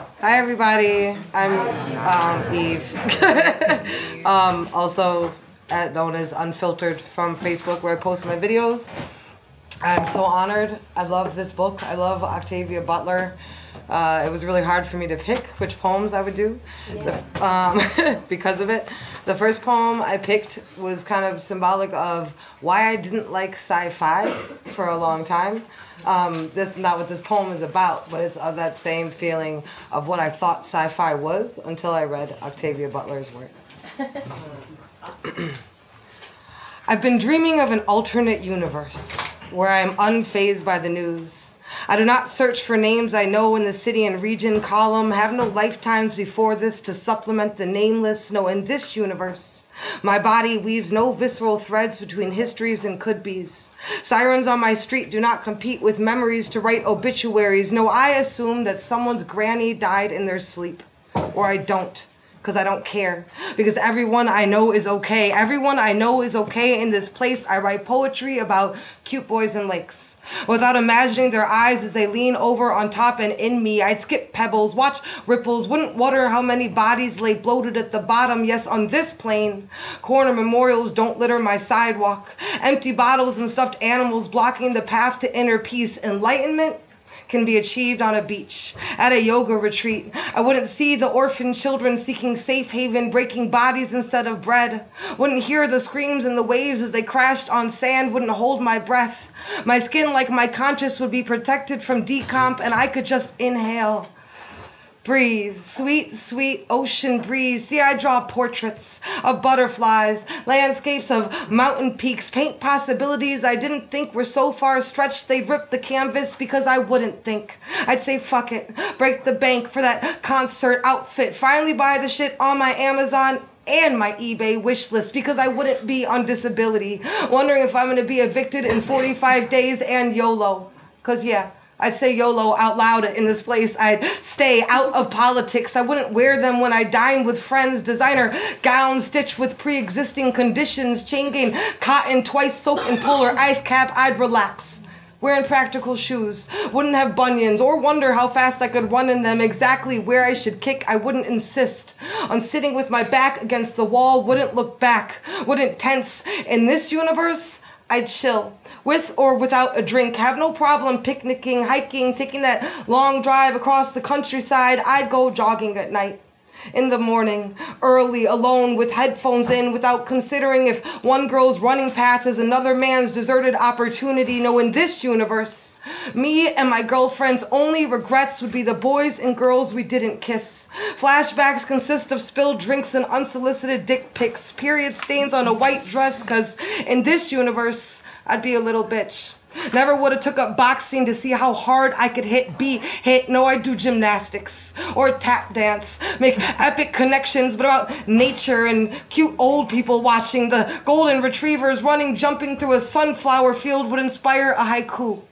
Hi everybody, I'm Eve, also known as Unfiltered from Facebook, where I post my videos. I'm so honored. I love this book. I love Octavia Butler. It was really hard for me to pick which poems I would do because of it. The first poem I picked was kind of symbolic of why I didn't like sci-fi for a long time. That's not what this poem is about, but it's of that same feeling of what I thought sci-fi was until I read Octavia Butler's work. I've been dreaming of an alternate universe where I am unfazed by the news. I do not search for names I know in the city and region column, have no lifetimes before this to supplement the nameless. No, in this universe, my body weaves no visceral threads between histories and could-bes. Sirens on my street do not compete with memories to write obituaries. No, I assume that someone's granny died in their sleep, or I don't. Because I don't care. Because everyone I know is okay. Everyone I know is okay in this place. I write poetry about cute boys and lakes. Without imagining their eyes as they lean over on top and in me, I'd skip pebbles, watch ripples, wouldn't wonder how many bodies lay bloated at the bottom. Yes, on this plane, corner memorials don't litter my sidewalk. Empty bottles and stuffed animals blocking the path to inner peace. Enlightenment can be achieved on a beach, at a yoga retreat. I wouldn't see the orphan children seeking safe haven, breaking bodies instead of bread. Wouldn't hear the screams and the waves as they crashed on sand, wouldn't hold my breath. My skin, like my conscience, would be protected from decomp, and I could just inhale. Breathe, sweet, sweet ocean breeze. See, I draw portraits of butterflies, landscapes of mountain peaks, paint possibilities I didn't think were so far stretched they'd rip the canvas because I wouldn't think. I'd say fuck it, break the bank for that concert outfit, finally buy the shit on my Amazon and my eBay wish list because I wouldn't be on disability, wondering if I'm gonna be evicted in 45 days and YOLO, cause yeah, I'd say YOLO out loud in this place. I'd stay out of politics. I wouldn't wear them when I dine with friends. Designer gowns stitched with pre-existing conditions. Chain gang cotton, twice soaked in polar ice cap. I'd relax, wearing practical shoes. Wouldn't have bunions or wonder how fast I could run in them. Exactly where I should kick. I wouldn't insist on sitting with my back against the wall. Wouldn't look back. Wouldn't tense. In this universe, I'd chill, with or without a drink. Have no problem picnicking, hiking, taking that long drive across the countryside. I'd go jogging at night, in the morning, early, alone, with headphones in, without considering if one girl's running path is another man's deserted opportunity. No, in this universe, me and my girlfriend's only regrets would be the boys and girls we didn't kiss. Flashbacks consist of spilled drinks and unsolicited dick pics, period stains on a white dress, cause in this universe, I'd be a little bitch. Never would have took up boxing to see how hard I could be hit. No, I do gymnastics or tap dance, make epic connections, but about nature and cute old people watching. The golden retrievers running, jumping through a sunflower field would inspire a haiku.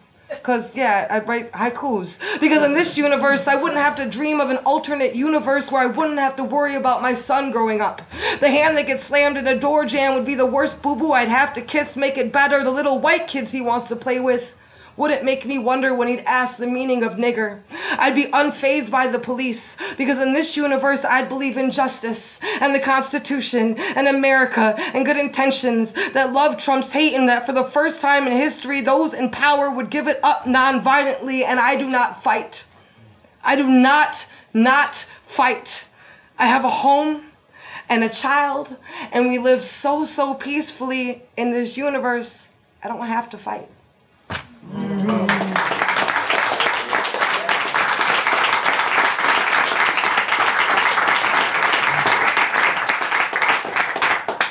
Cause yeah, I'd write haikus. Because in this universe, I wouldn't have to dream of an alternate universe where I wouldn't have to worry about my son growing up. The hand that gets slammed in a door jam would be the worst boo-boo I'd have to kiss, make it better. The little white kids he wants to play with wouldn't make me wonder when he'd ask the meaning of nigger. I'd be unfazed by the police, because in this universe I'd believe in justice and the Constitution and America and good intentions, that love trumps hate, and that for the first time in history those in power would give it up non-violently. And I do not fight. I do not fight. I have a home and a child, and we live so peacefully in this universe. I don't have to fight.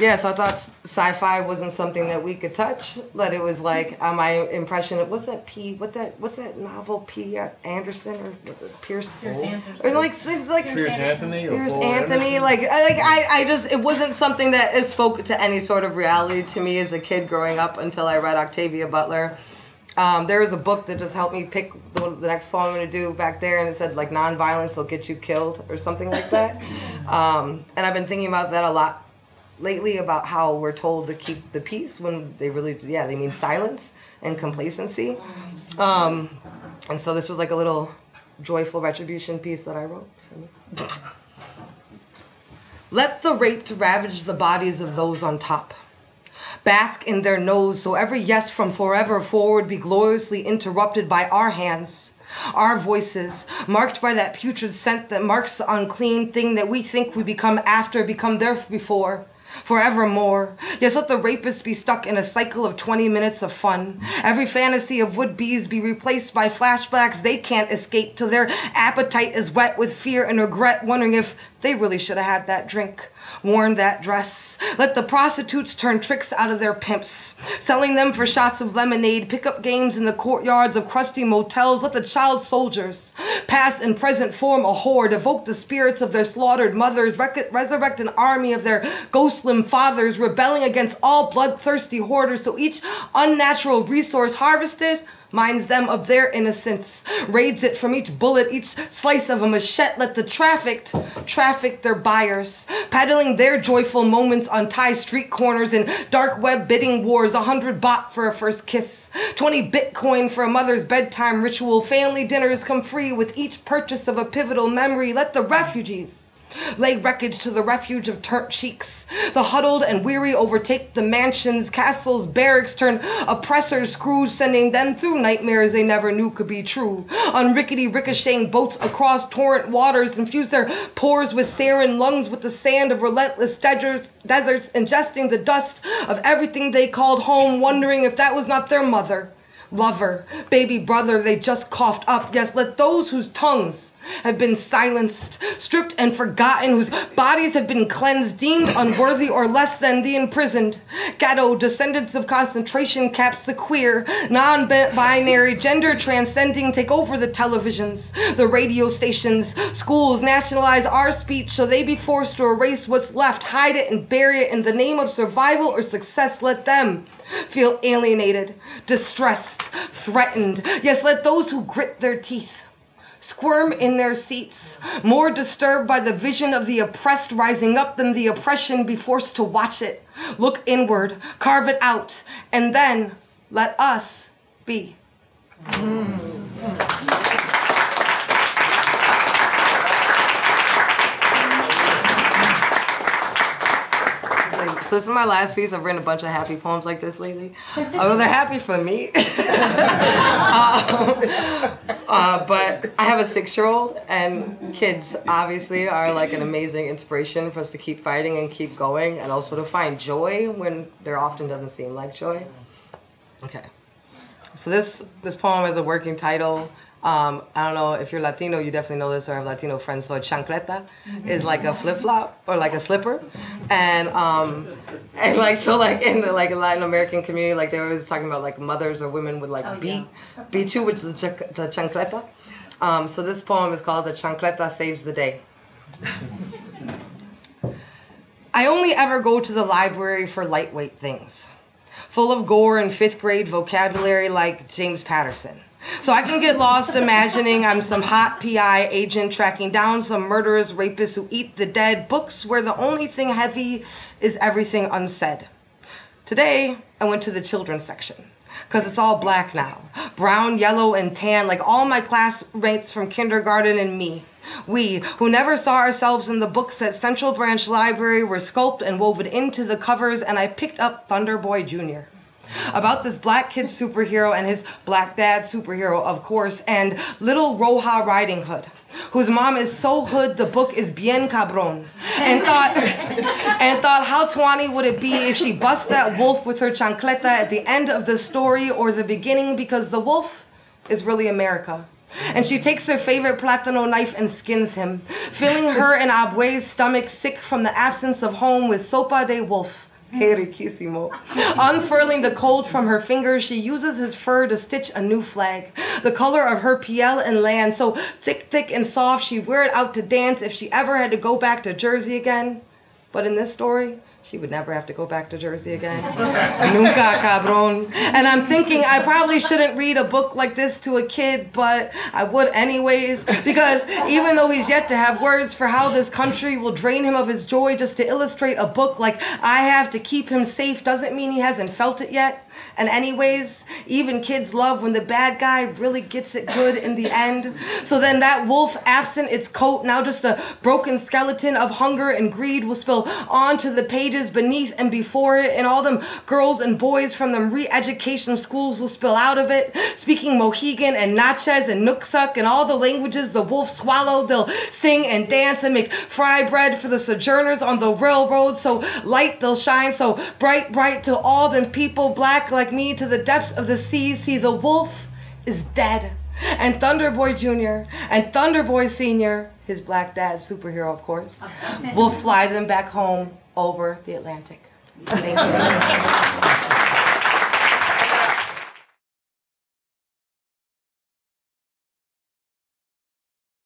Yeah, so I thought sci-fi wasn't something that we could touch, but it was like my impression of what's that novel, P. Anderson or Pierce Anderson. or like Pierce Anthony or Pierce Paul Anthony, Anderson? I just, it wasn't something that it spoke to any sort of reality to me as a kid growing up until I read Octavia Butler. There was a book that just helped me pick the next poem I'm going to do back there, and it said like nonviolence will get you killed or something like that. And I've been thinking about that a lot lately, about how we're told to keep the peace when they really, they mean silence and complacency. And so this was like a little joyful retribution piece that I wrote for me. Let the raped ravage the bodies of those on top. Bask in their nose, so every yes from forever forward be gloriously interrupted by our hands, our voices, marked by that putrid scent that marks the unclean thing that we think we become after, become there before. Forevermore. Yes, let the rapist be stuck in a cycle of 20 minutes of fun. Every fantasy of would-be's be replaced by flashbacks they can't escape till their appetite is wet with fear and regret, wondering if they really should have had that drink, worn that dress. Let the prostitutes turn tricks out of their pimps, selling them for shots of lemonade, pick-up games in the courtyards of crusty motels. Let the child soldiers, past and present, form a horde, evoke the spirits of their slaughtered mothers, resurrect an army of their ghostlim fathers, rebelling against all bloodthirsty hoarders, so each unnatural resource harvested minds them of their innocence, raids it from each bullet, each slice of a machete. Let the trafficked traffic their buyers, peddling their joyful moments on Thai street corners in dark web bidding wars. 100 baht for a first kiss, 20 Bitcoin for a mother's bedtime ritual. Family dinners come free with each purchase of a pivotal memory. Let the refugees lay wreckage to the refuge of turnt cheeks. The huddled and weary overtake the mansions, castles, barracks, turn oppressors, screws, sending them through nightmares they never knew could be true. On rickety ricocheting boats across torrent waters, infuse their pores with sarin, lungs with the sand of relentless deserts, ingesting the dust of everything they called home, wondering if that was not their mother, lover, baby brother they just coughed up. Yes, let those whose tongues have been silenced, stripped and forgotten, whose bodies have been cleansed, deemed unworthy or less than the imprisoned, ghetto descendants of concentration camps, the queer, non-binary, gender transcending, take over the televisions, the radio stations, schools, nationalize our speech so they be forced to erase what's left, hide it and bury it in the name of survival or success. Let them feel alienated, distressed, threatened. Yes, let those who grit their teeth squirm in their seats, more disturbed by the vision of the oppressed rising up than the oppression, be forced to watch it, look inward, carve it out, and then let us be. So this is my last piece. I've written a bunch of happy poems like this lately. Well, they're happy for me. But I have a 6-year-old, and kids obviously are like an amazing inspiration for us to keep fighting and keep going, and also to find joy when there often doesn't seem like joy. Okay. So this poem has a working title. I don't know if you're Latino, you definitely know this, or have Latino friends. So chancleta is like a flip-flop or like a slipper, and like so like in the like Latin American community, like they were always talking about like mothers or women would like beat you with the chancleta. So this poem is called "The Chancleta Saves the Day." I only ever go to the library for lightweight things, full of gore and 5th grade vocabulary like James Patterson. So I can get lost imagining I'm some hot PI agent tracking down some murderous rapists who eat the dead, books where the only thing heavy is everything unsaid. Today, I went to the children's section, because it's all black now. Brown, yellow, and tan, like all my classmates from kindergarten and me. We, who never saw ourselves in the books at Central Branch Library, were sculpted and woven into the covers, and I picked up Thunderboy Jr., about this black kid superhero and his black dad superhero, of course, and little Roja Riding Hood, whose mom is so hood the book is bien cabron, and thought how twani would it be if she bust that wolf with her chancleta at the end of the story or the beginning, because the wolf is really America. And she takes her favorite platano knife and skins him, filling her and Abue's stomach sick from the absence of home with sopa de wolf. Hey, riquísimo. Unfurling the cold from her fingers, she uses his fur to stitch a new flag, the color of her piel and land, so thick and soft she'd wear it out to dance if she ever had to go back to Jersey again. But in this story, she would never have to go back to Jersey again. Nunca, cabrón. And I'm thinking I probably shouldn't read a book like this to a kid, but I would anyways, because even though he's yet to have words for how this country will drain him of his joy, just to illustrate a book like I have to keep him safe doesn't mean he hasn't felt it yet. And anyways, even kids love when the bad guy really gets it good in the end. So then that wolf, absent its coat, now just a broken skeleton of hunger and greed, will spill onto the pages beneath and before it, and all them girls and boys from them re-education schools will spill out of it, speaking Mohegan and Natchez and Nooksuck and all the languages the wolf swallowed. They'll sing and dance and make fry bread for the sojourners on the railroad, so light they'll shine, so bright, bright, till all them people black like me to the depths of the sea see the wolf is dead. And Thunderboy Jr. and Thunderboy Sr., his black dad, superhero of course, will fly them back home over the Atlantic. Thank you.